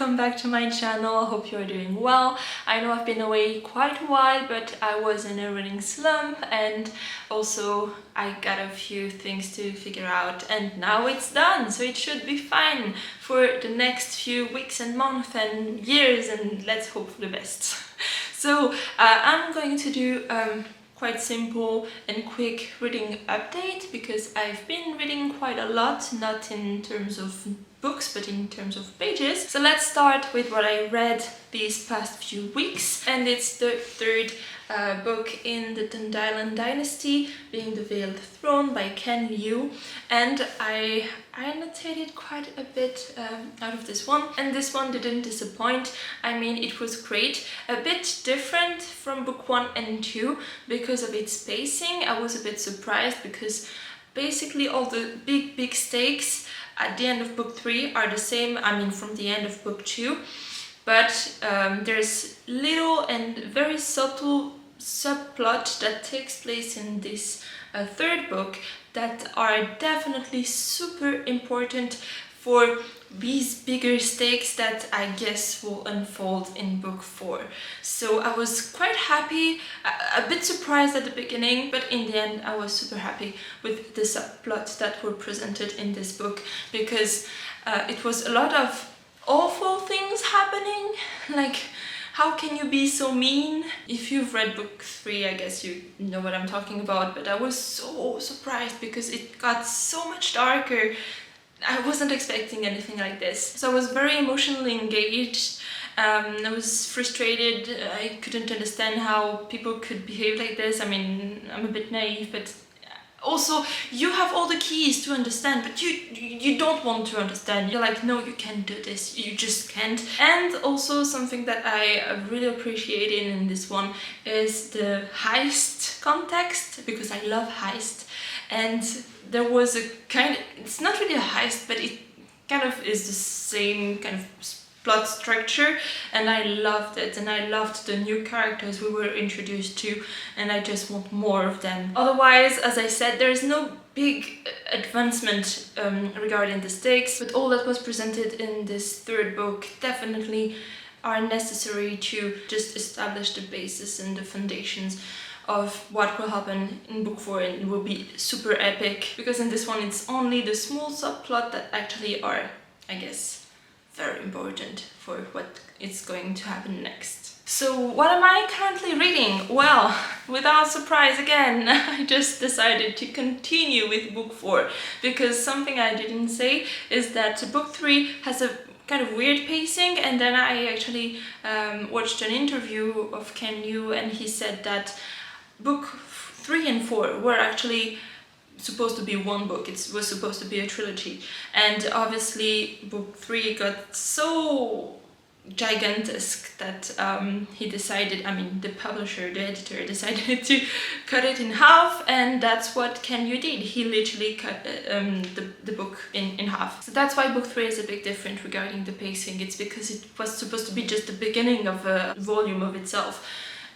welcome back to my channel. I hope you're doing well. I know I've been away quite a while, but I was in a reading slump and also I got a few things to figure out and now it's done, so it should be fine for the next few weeks and months and years, and let's hope for the best. So I'm going to do quite simple and quick reading update because I've been reading quite a lot, not in terms of books but in terms of pages. So let's start with what I read these past few weeks, and it's the third book in the Dandelion dynasty, being The Veiled Throne by Ken Liu, and I annotated quite a bit out of this one, and this one didn't disappoint. I mean, it was great, a bit different from book 1 and 2 because of its pacing. I was a bit surprised because basically all the big stakes at the end of book 3 are the same, I mean from the end of book 2, but there's little and very subtle subplot that takes place in this third book that are definitely super important for these bigger stakes that I guess will unfold in book 4. So I was quite happy, a bit surprised at the beginning, but in the end I was super happy with the subplots that were presented in this book, because it was a lot of awful things happening, like how can you be so mean? If you've read book 3, I guess you know what I'm talking about, but I was so surprised because it got so much darker. I wasn't expecting anything like this. So I was very emotionally engaged. I was frustrated. I couldn't understand how people could behave like this. I mean, I'm a bit naive, but also you have all the keys to understand, but you don't want to understand. You're like, no, you can't do this, you just can't. And also something that I really appreciated in this one is the heist context, because I love heist. And there was a kind of, it's not really a heist, but it kind of is the same kind of plot structure, and I loved it, and I loved the new characters we were introduced to, and I just want more of them. Otherwise, as I said, there is no big advancement regarding the stakes, but all that was presented in this third book definitely are necessary to just establish the basis and the foundations of what will happen in book 4, and it will be super epic, because in this one it's only the small subplot that actually are, I guess, very important for what is going to happen next. So what am I currently reading? Well, without surprise again, I just decided to continue with book 4, because something I didn't say is that book 3 has a kind of weird pacing, and then I actually watched an interview of Ken Liu, and he said that book 3 and 4 were actually supposed to be one book. It was supposed to be a trilogy, and obviously book 3 got so gigantesque that he decided, I mean the publisher, the editor, decided to cut it in half, and that's what Ken Liu did. He literally cut the book in half. So that's why book 3 is a bit different regarding the pacing. It's because it was supposed to be just the beginning of a volume of itself,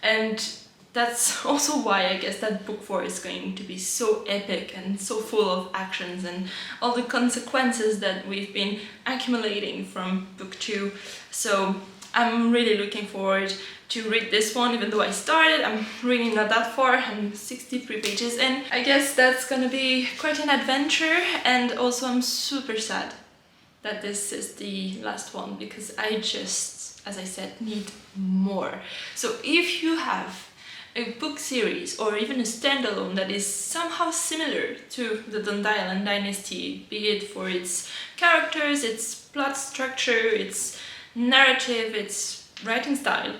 and that's also why I guess that book 4 is going to be so epic and so full of actions and all the consequences that we've been accumulating from book 2. So I'm really looking forward to read this one, even though I started. I'm really not that far, I'm 63 pages in. I guess that's gonna be quite an adventure, and also I'm super sad that this is the last one, because I just, as I said, need more. So if you have a book series or even a standalone that is somehow similar to the Dandelion dynasty, be it for its characters, its plot structure, its narrative, its writing style,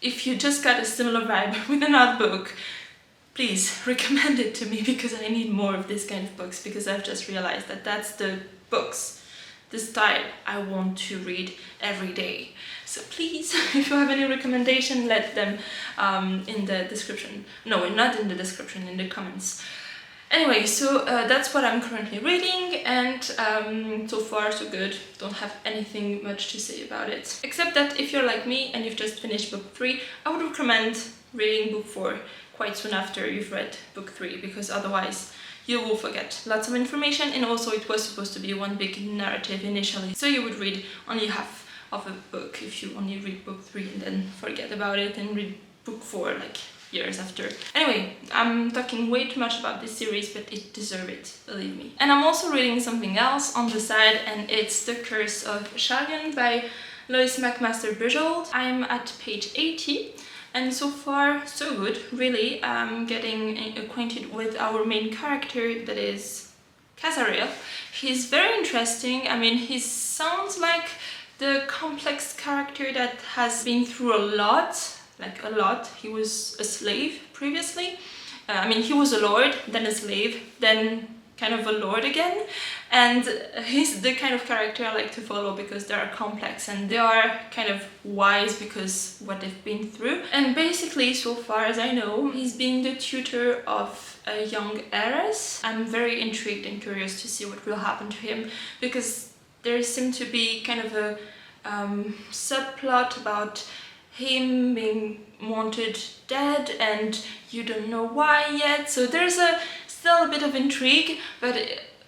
if you just got a similar vibe with another book, please recommend it to me, because I need more of this kind of books, because I've just realized that that's the books, the style I want to read every day. So please, if you have any recommendation, let them in the description. No, not in the description, in the comments. Anyway, so that's what I'm currently reading, and so far so good. Don't have anything much to say about it. Except that if you're like me and you've just finished book 3, I would recommend reading book 4 quite soon after you've read book 3, because otherwise you will forget lots of information, and also it was supposed to be one big narrative initially, so you would read only half of a book if you only read book 3 and then forget about it and read book 4 like years after. Anyway, I'm talking way too much about this series, but it deserves it, believe me. And I'm also reading something else on the side, and it's The Curse of Shalion by Lois McMaster Bujold. I'm at page 80, and so far so good, really. I'm getting acquainted with our main character, that is Kazariel. He's very interesting. I mean, he sounds like the complex character that has been through a lot. Like a lot. He was a slave previously. I mean, he was a lord, then a slave, then kind of a lord again. And he's the kind of character I like to follow because they are complex and they are kind of wise because what they've been through. And basically, so far as I know, he's being the tutor of a young heiress. I'm very intrigued and curious to see what will happen to him, because there seemed to be kind of a subplot about him being wanted dead and you don't know why yet, so there's still a bit of intrigue. But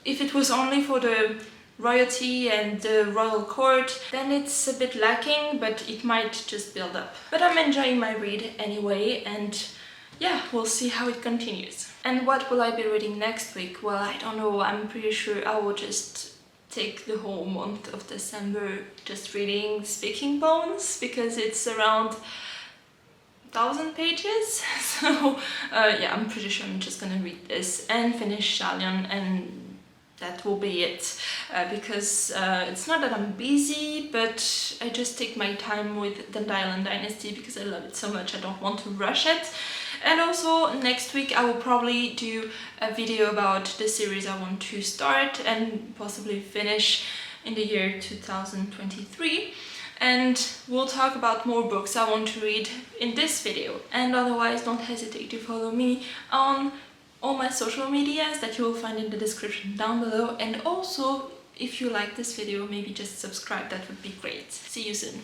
if it was only for the royalty and the royal court, then it's a bit lacking, but it might just build up. But I'm enjoying my read anyway, and yeah, we'll see how it continues. And what will I be reading next week? Well, I don't know. I'm pretty sure I will just take the whole month of December just reading Speaking Bones, because it's around 1,000 pages. So yeah, I'm pretty sure I'm just gonna read this and finish Shalion, and that will be it. Because it's not that I'm busy, but I just take my time with Dandelion Dynasty because I love it so much. I don't want to rush it. And also next week I will probably do a video about the series I want to start and possibly finish in the year 2023. And we'll talk about more books I want to read in this video. And otherwise, don't hesitate to follow me on all my social medias that you will find in the description down below. And also, if you like this video, maybe just subscribe, that would be great. See you soon.